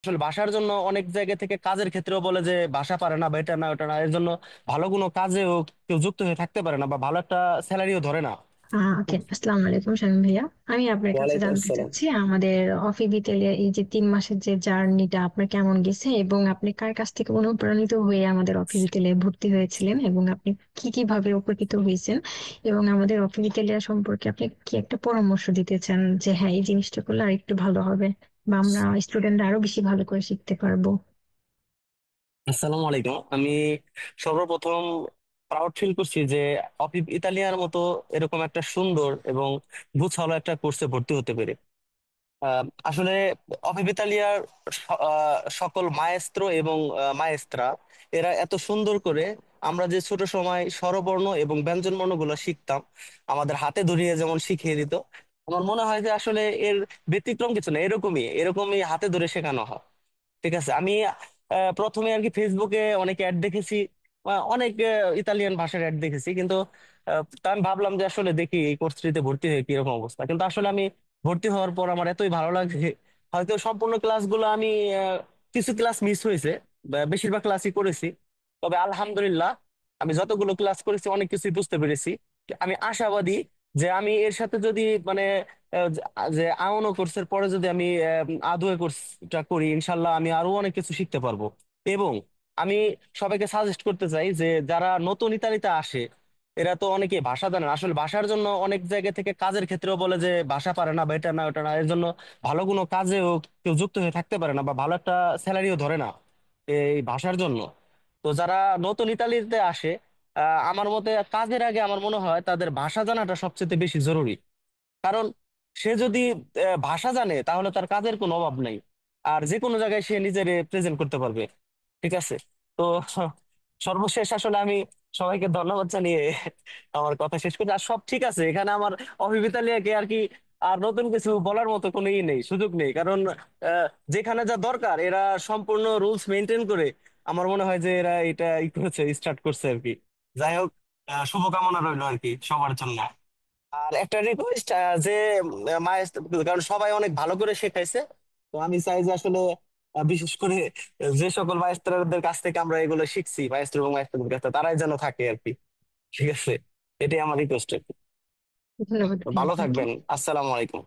আসলে ভাষার জন্য অনেক জায়গা থেকে কাজের ক্ষেত্রেও বলে যে ভাষা পারে না বা এটা না ওটা না, এর জন্য ভালো কোনো কাজেও কেউ যুক্ত হয়ে থাকতে পারে না বা ভালো একটা স্যালারিও ধরে না। ওকে, আসসালামু আলাইকুম শামীম ভাইয়া। আমি আপনার কাছে ওয়ালাইকুম জানতে আসসালাম। চাচ্ছি আমাদের অফিবিটেলের এই যে 3 মাসের যে জার্নিটা আপনার কেমন গেছে, এবং আপনি কার কাছ থেকে অনুপ্রাণিত হয়ে আমাদের অফিবিটেলে ভর্তি হয়েছিলেন, এবং আপনি কি কিভাবে উপকৃত হয়েছেন, এবং আমাদের অফিবিটেলিয়া সম্পর্কে আপনি কি একটা পরামর্শ দিতে চান যে হ্যাঁ এই জিনিসটা করলে আর একটু ভালো হবে, বা আমরা স্টুডেন্টরা আরো বেশি ভালো করে শিখতে পারবো। আসসালামু আলাইকুম। আমি সর্বপ্রথম প্রাউড ফিল করছি যে অফিস ইতালিয়ার মতো এরকম একটা সুন্দর এবং গুছালো একটা কোর্সে ভর্তি হতে পেরে। আসলে অফিস ইতালিয়ার সকল মায়েস্ত্রো এবং মায়েস্ত্রা এরা এত সুন্দর করে আমরা যে ছোট সময় স্বরবর্ণ এবং ব্যঞ্জনবর্ণ গুলো শিখতাম, আমাদের হাতে ধরিয়ে যেমন শিখিয়ে দিত। আমার মনে হয় যে আসলে এর ব্যতিক্রম কিছু না, এরকমই এরকমই হাতে ধরে শেখানো হয়। ঠিক আছে। আমি প্রথমে আর কি ফেসবুকে অনেক অ্যাড দেখেছি, অনেক ইতালিয়ান ভাষার অ্যাড দেখেছি, কিন্তু তা আমি ভাবলাম যে আসলে দেখি এই কোর্সটিতে ভর্তি হয়ে কিরকম অবস্থা। কিন্তু আসলে আমি ভর্তি হওয়ার পর আমার এতই ভালো লাগছে, হয়তো সম্পূর্ণ ক্লাসগুলো আমি আহ, কিছু ক্লাস মিস হয়েছে, বেশিরভাগ ক্লাসই করেছি। তবে আলহামদুলিল্লাহ আমি যতগুলো ক্লাস করেছি অনেক কিছুই বুঝতে পেরেছি। আমি আশাবাদী যে আমি এর সাথে যদি মানে যে আওনো কোর্সের পরে যদি আমি আদুয়ে কোর্সটা করি, ইনশাল্লাহ আমি আরো অনেক কিছু শিখতে পারবো। এবং আমি সবাইকে সাজেস্ট করতে চাই যে যারা নতুন ইতালিতে আসে, এরা তো অনেকে ভাষা জানে না। আসলে ভাষার জন্য অনেক জায়গা থেকে কাজের ক্ষেত্রেও বলে যে ভাষা পারে না বা এটা না ওটা না, এর জন্য ভালো কোনো কাজেও কেউ যুক্ত হয়ে থাকতে পারে না বা ভালো একটা স্যালারিও ধরে না এই ভাষার জন্য। তো যারা নতুন ইতালিতে আসে, আমার মতে কাজের আগে আমার মনে হয় তাদের ভাষা জানাটা সবচেয়ে বেশি জরুরি। কারণ সে যদি ভাষা জানে তাহলে তার কাজের কোনো অভাব নেই, আর যে কোনো জায়গায় সে নিজের প্রেজেন্ট করতে পারবে। ঠিক আছে। তো সর্বশেষ আসলে আমি সবাইকে ধন্যবাদ জানিয়ে আমার কথা শেষ করছি। আর সব ঠিক আছে এখানে, আমার অভিবিতালিয়াকে আর কি আর নতুন কিছু বলার মতো কোনো ই নেই, সুযোগ নেই। কারণ যেখানে যা দরকার এরা সম্পূর্ণ রুলস মেনটেন করে, আমার মনে হয় যে এরা এটা ই করেছে, স্টার্ট করছে আর কি। যাই হোক, শুভকামনা রইলো আর কি সবার জন্য। আর একটা রিকোয়েস্ট, যে মায়ের, কারণ সবাই অনেক ভালো করে শেখাইছে, তো আমি চাই যে আসলে বিশেষ করে যে সকল মায়েস্ত্রদের কাছ থেকে আমরা এগুলো শিখছি, মায়েস্ত্র এবং মায়েস্ত্রদের কাছে তারাই যেন থাকে আর কি। ঠিক আছে, এটাই আমার রিকোয়েস্ট। ধন্যবাদ ভাইয়া ভালো আপনাকে। থাকবেন। আসসালামু আলাইকুম।